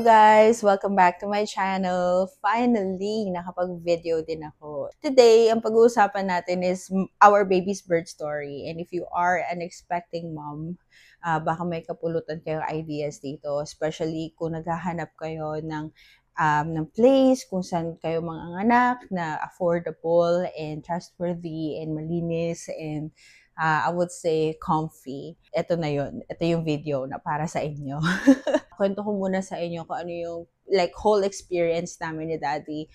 Hello guys! Welcome back to my channel. Finally, nakapag-video din ako. Today, ang pag-uusapan natin is our baby's birth story. And if you are an expecting mom, baka may kapulutan kayong ideas dito. Especially kung naghahanap kayo ng place kung saan kayo mga anak na affordable and trustworthy and malinis and I would say comfy. Ito na yun. Ito yung video na para sa inyo. Kwento ko muna sa inyo kung ano yung whole experience namin ni Daddy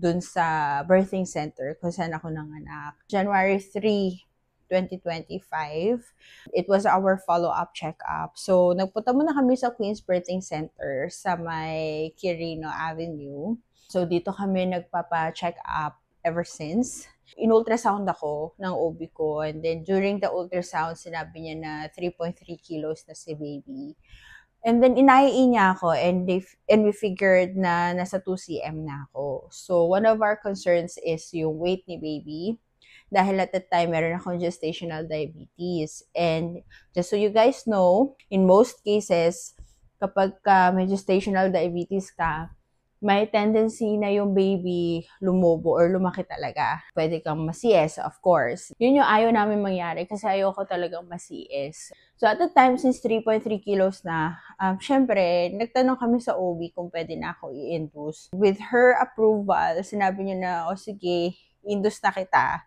dun sa birthing center kung saan ako nanganak. January 3, 2025. It was our follow-up check-up. So, nagpunta muna kami sa Queen's Birthing Center sa may Quirino Avenue. So, dito kami nagpapa-check up ever since. In-ultrasound ako ng OB ko, and then during the ultrasound, sinabi niya na 3.3 kilos na si baby. And then inai niya ako, and we figured na nasa 2 cm na ako. So one of our concerns is yung weight ni baby, dahil at that time meron akong gestational diabetes. And just so you guys know, in most cases, kapag may gestational diabetes ka, may tendency na yung baby lumobo or lumaki talaga. Pwede kang masies, of course. Yun yung ayaw namin mangyari kasi ayoko talagang masies. So at the time, since 3.3 kilos na, syempre, nagtanong kami sa OB kung pwede na ako i-induce. With her approval, sinabi niya na, o sige, induce na kita.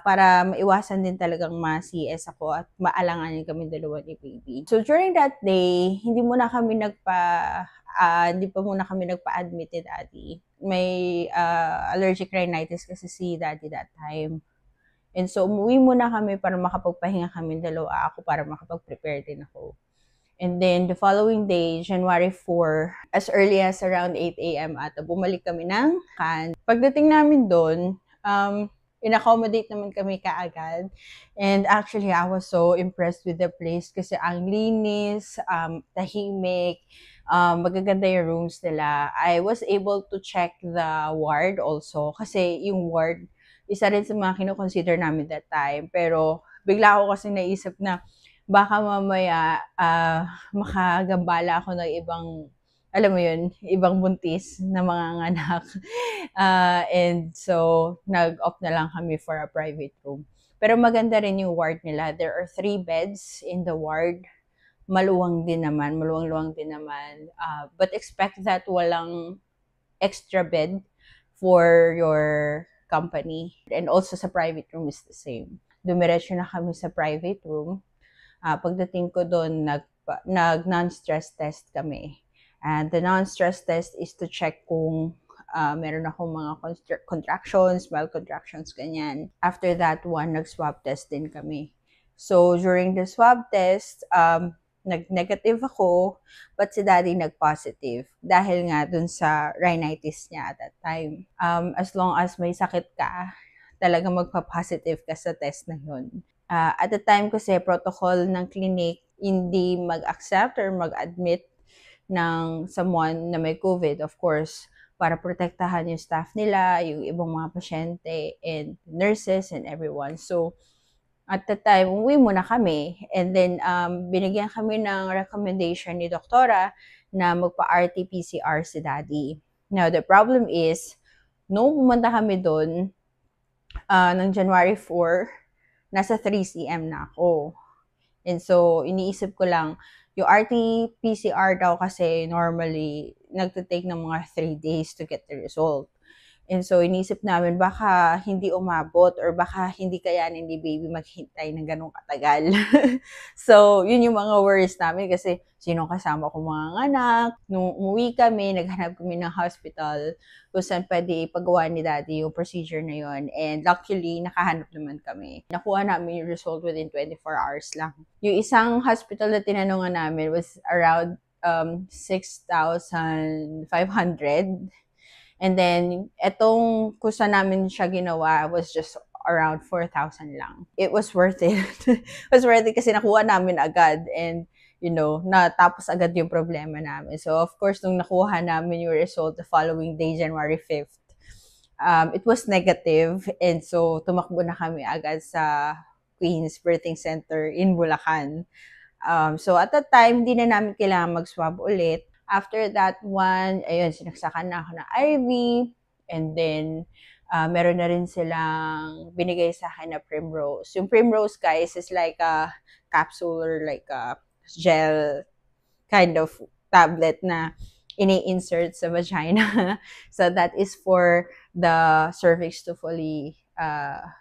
Para maiwasan din talagang ma-CS ako at maalanganin kami dalawa ni baby. So during that day, hindi pa muna kami nagpa-admit ni Daddy. May allergic rhinitis kasi si Daddy that time. And so umuwi muna kami para makapagpahinga kami dalawa, ako para makapag-prepare din ako. And then the following day, January 4, as early as around 8 a.m. Bumalik kami ng Cannes. Pagdating namin doon, in-accommodate naman kami kaagad. And actually, I was so impressed with the place kasi ang linis, tahimik, magaganda yung rooms nila. I was able to check the ward also kasi yung ward, isa rin sa mga kino-consider namin that time. Pero bigla ako kasi naisip na baka mamaya makagambala ako ng ibang, alam mo yun, ibang buntis na mga anak. And so, nag-opt na lang kami for a private room. Pero maganda rin yung ward nila. There are 3 beds in the ward. Maluwang maluwang-luwang din naman. But expect that walang extra bed for your company. And also sa private room is the same. Dumiretso na kami sa private room. Pagdating ko doon, nag-non-stress test kami. And the non-stress test is to check kung meron akong mga contractions, mild contractions, ganyan. After that one, nag-swab test din kami. So, during the swab test, nag-negative ako, but si Daddy nag-positive. Dahil nga dun sa rhinitis niya at that time. As long as may sakit ka, talaga magpa-positive ka sa test na yun. At the time kasi, protocol ng clinic, hindi mag-accept or mag-admit ng someone na may COVID, of course, para protektahan yung staff nila, yung ibang mga pasyente, and nurses, and everyone. So, at the time, uwi muna kami. And then, binigyan kami ng recommendation ni doktora na magpa-RT-PCR si Daddy. Now, the problem is, nung pumunta kami doon, ng January 4, nasa 3 cm na ako. And so, iniisip ko lang, yung RT-PCR daw kasi normally, nagtitake ng mga 3 days to get the result. And so, iniisip namin, baka hindi umabot or baka hindi kayanin ni baby maghintay ng ganun katagal. So, yun yung mga worries namin kasi sino kasama ko mga anak. Nung umuwi kami, naghanap kami ng hospital kung saan pwede ipagawa ni Daddy yung procedure na yun. And luckily, nakahanap naman kami. Nakuha namin yung result within 24 hours lang. Yung isang hospital na tinanungan namin was around 6,500. And then, etong kusa namin siya ginawa was just around 4,000 lang. It was worth it. It was worth it kasi nakuha namin agad and, you know, natapos agad yung problema namin. So, of course, nung nakuha namin yung result the following day, January 5th, it was negative. And so, tumakbo na kami agad sa Queen's Birthing Center in Bulacan. So, at that time, hindi na namin kailangan mag-swab ulit. After that one, ayun, sinaksakan na ako ng IV. And then, meron na rin silang binigay sa akin na Primrose. Yung Primrose, guys, is like a capsule or like a gel kind of tablet na ini-insert sa vagina. So, that is for the cervix to fully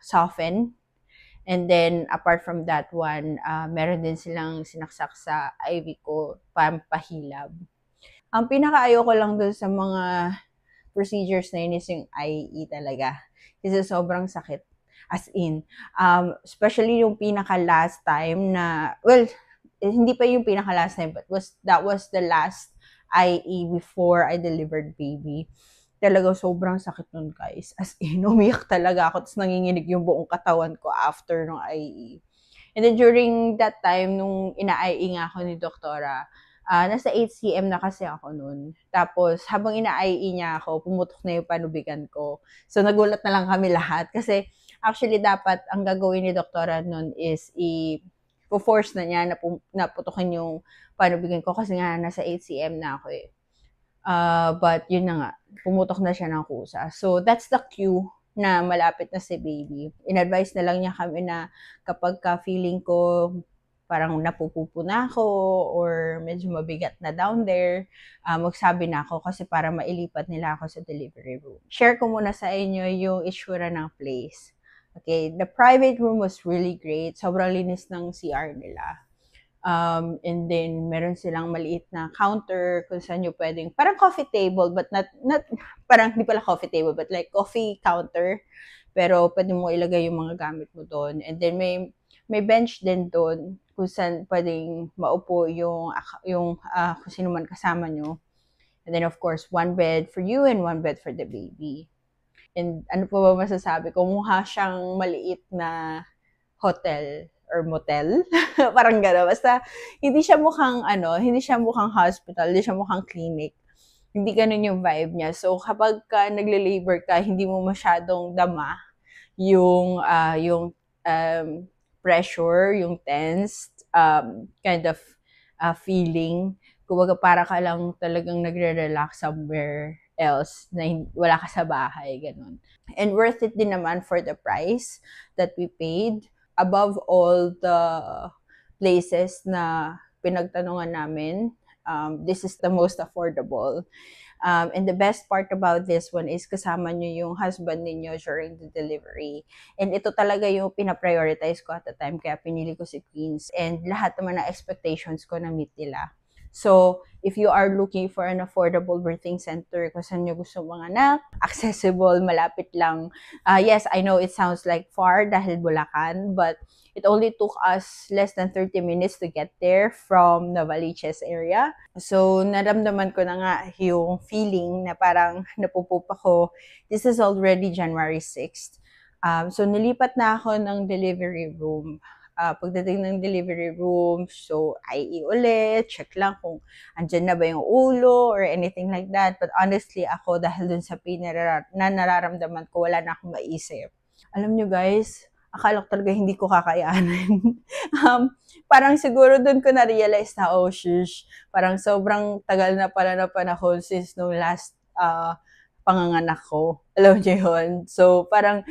soften. And then, apart from that one, meron din silang sinaksak sa IV ko, pampahilab. Ang pinaka-ayoko lang dun sa mga procedures na yun is yung IE talaga. Kasi sobrang sakit. As in, especially yung pinaka-last time na, well, hindi pa yung pinaka-last time, but that was the last IE before I delivered baby. Talaga sobrang sakit nun, guys. As in, umiyak talaga ako. Tapos nanginginig yung buong katawan ko after nung IE. And then during that time, nung ina-IE nga ako ni Doktora, nasa 8 cm na kasi ako nun. Tapos, habang ina-IE niya ako, pumutok na yung panubigan ko. So, nagulat na lang kami lahat. Kasi, actually, dapat ang gagawin ni Doktora nun is i-force na niya na putukin yung panubigan ko. Kasi nga, nasa 8 cm na ako eh. But yun na nga, pumutok na siya ng kusa. So, that's the cue na malapit na si baby. In-advise na lang niya kami na kapag ka-feeling ko parang napupupo na ako or medyo mabigat na down there, magsabi na ako kasi para mailipat nila ako sa delivery room. Share ko muna sa inyo yung itsura ng place. Okay, the private room was really great. Sobrang linis ng CR nila. And then, meron silang maliit na counter kung saan nyo pwedeng, parang coffee table, but not parang hindi pala coffee table, but like coffee counter. Pero, pwede mo ilagay yung mga gamit mo doon. And then, may bench din doon kung saan pwedeng maupo yung kung sino man kasama nyo. And then, of course, one bed for you and one bed for the baby. And ano pa ba masasabi ko? Mukha siyang maliit na hotel or motel. Parang gano'n. Basta, hindi siya mukhang hospital, hindi siya mukhang clinic. Hindi ganun yung vibe niya. So, kapag ka nagle-labor ka, hindi mo masyadong dama yung pressure, yung tense, kind of feeling. Kumbaga, para ka lang talagang nagre-relax somewhere else na wala ka sa bahay, ganun. And worth it din naman for the price that we paid. Above all the places na pinagtanungan namin, this is the most affordable. And the best part about this one is kasama nyo yung husband ninyo during the delivery. And ito talaga yung pina-prioritize ko at the time, kaya pinili ko si Queens. And lahat naman na expectations ko na meet nila. So, if you are looking for an affordable birthing center, kung saan nyo gusto mga anak, accessible, malapit lang. Yes, I know it sounds like far dahil Bulacan, but it only took us less than 30 minutes to get there from Novaliches area. So, naramdaman ko na nga yung feeling na parang napupupa ko. This is already January 6th. So, nilipat na ako ng delivery room. Pagdating ng delivery room, so IE ulit, check lang kung andyan na ba yung ulo or anything like that. But honestly, ako dahil dun sa pain na nararamdaman ko, wala na akong maisip. Alam nyo guys, akala ko talaga hindi ko kakayanin. Parang siguro dun ko na-realize na, oh shish, parang sobrang tagal na pala na panahon since nung last panganganak ko. Alam nyo yun? So parang,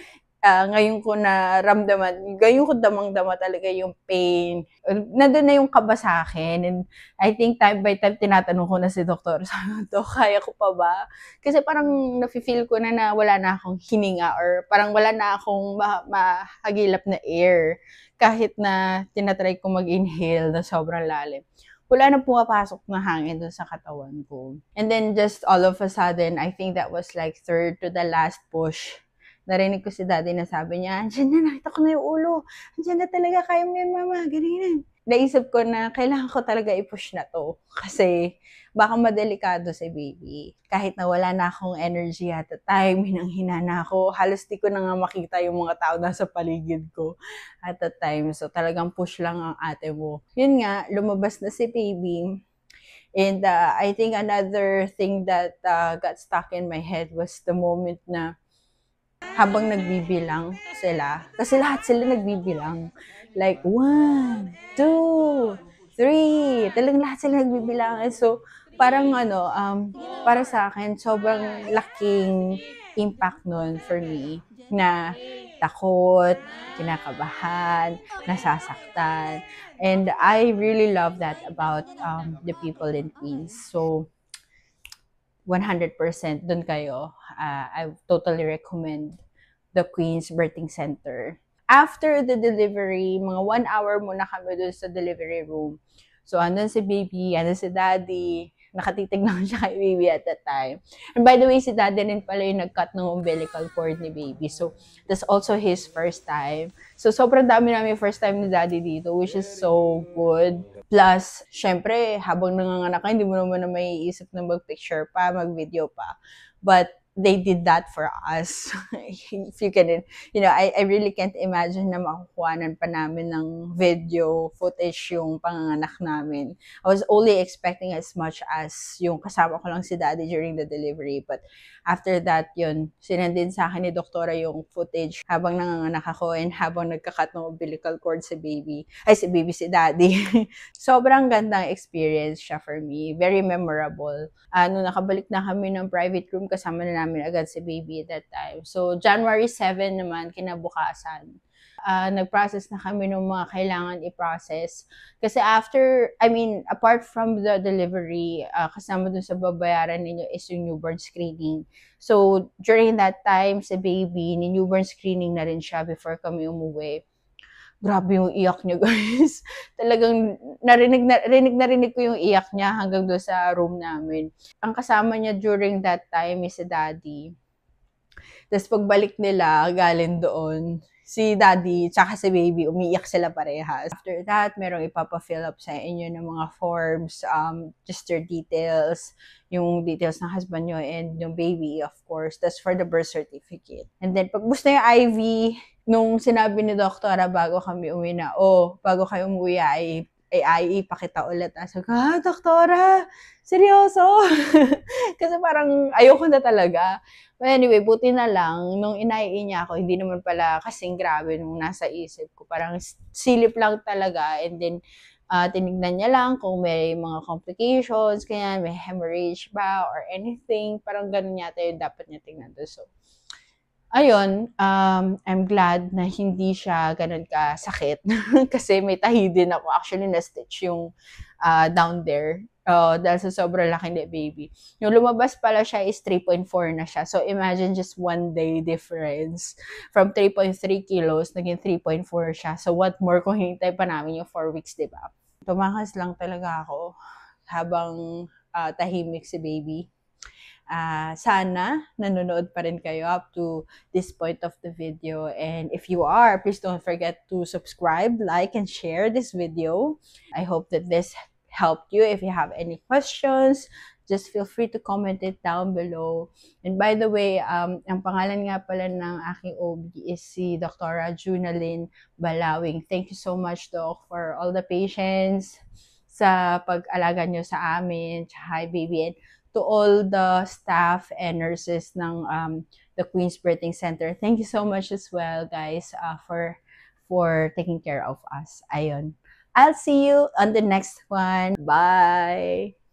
ngayon ko naramdaman, ngayon ko damang-dama talaga yung pain. Nandun na yung kaba sa akin. And I think time by time, tinatanong ko na si doktor, kaya ko pa ba? Kasi parang nafe-feel ko na wala na akong hininga or parang wala na akong mahagilap na air. Kahit na tinatry ko mag-inhale na sobrang lalim. Wala na pumapasok na hangin dun sa katawan ko. And then just all of a sudden, I think that was like third to the last push. Narinig ko si daddy na sabi niya, andyan na, nakita ko na yung ulo. Andyan na talaga, kaya mo yan, mama. Ganyan. Naisip ko na kailangan ko talaga i-push na to. Kasi baka madelikado si baby. Kahit na wala na akong energy at the time, hinang-hina na ako. Halos di ko na nga makita yung mga tao na sa paligid ko at the time. So talagang push lang ang ate mo. Yun nga, lumabas na si baby. And I think another thing that got stuck in my head was the moment na habang nagbibilang sila, kasi lahat sila nagbibilang. Like, 1, 2, 3, talagang lahat sila nagbibilang. And so, parang ano, para sa akin, sobrang laking impact nun for me na takot, kinakabahan, nasasaktan. And I really love that about the people in Queens. So, 100% dun kayo. I totally recommend the Queens Birthing Center. After the delivery, mga 1 hour muna kami dun sa delivery room. So, andun si baby, andun si daddy, nakatitig naman siya kay baby at that time. And by the way, si daddy rin pala yung nag-cut ng umbilical cord ni baby. So, that's also his first time. So, sobrang dami namin first time ni daddy dito, which is so good. Plus, syempre, habang nanganganak ka, hindi mo naman na maiisip na mag-picture pa, mag-video pa. But, they did that for us. If you can, I really can't imagine na makukuhanan pa namin ng video footage yung panganganak namin. I was only expecting as much as yung kasama ko lang si daddy during the delivery. But after that, yun, sinendin sa akin ni doktora yung footage habang nanganganak ako and habang nagkakat ng umbilical cord si baby, si daddy. Sobrang gandang experience siya for me. Very memorable. Nung nakabalik na kami ng private room, kasama na namin agad si baby at that time. So, January 7 naman, kinabukasan. Nag-process na kami ng mga kailangan i-process. Kasi apart from the delivery, kasama dun sa babayaran ninyo is yung newborn screening. So, during that time, si baby, ni-newborn screening na rin siya before kami umuwi. Grabe yung iyak niya, guys. Talagang narinig ko yung iyak niya hanggang doon sa room namin. Ang kasama niya during that time is si daddy. Tapos pagbalik nila, galing doon, si daddy tsaka si baby, umiiyak sila parehas. After that, merong ipapa-fill up sa inyo ng mga forms, just your details, yung details ng husband nyo and yung baby, of course. That's for the birth certificate. And then, pag gusto yung IV, nung sinabi ni doktora bago kami uwi na, bago kayo umuwi ay ipakita ulit. Sabi ko, doktora, seryoso? Kasi parang ayoko na talaga. But anyway, buti na lang, nung inai niya ako, hindi naman pala kasing grabe nung nasa isip ko. Parang silip lang talaga. And then, tinignan niya lang kung may mga complications, kaya may hemorrhage ba or anything. Parang ganun yata yung dapat niya tingnan doon. So, ayun, I'm glad na hindi siya ganun kasakit. Kasi may tahi din ako. Actually, na-stitch yung down there. Dahil sa sobrang laki ni baby. Yung lumabas pala siya is 3.4 na siya. So, imagine just 1 day difference. From 3.3 kilos, naging 3.4 siya. So, what more kung hintay pa namin yung 4 weeks, diba? Tumakas lang talaga ako habang tahimik si baby. Sana nanonood pa rin kayo up to this point of the video. And if you are, please don't forget to subscribe, like, and share this video. I hope that this helped you. If you have any questions, just feel free to comment it down below. And by the way, ang pangalan nga pala ng aking OB is si Dr. Junalyn Balawing. Thank you so much, Doc, for all the patience sa pag-alaga nyo sa amin, hi baby, and to all the staff and nurses ng the Queens Birthing Center. Thank you so much as well, guys, for taking care of us. Ayun. I'll see you on the next one. Bye!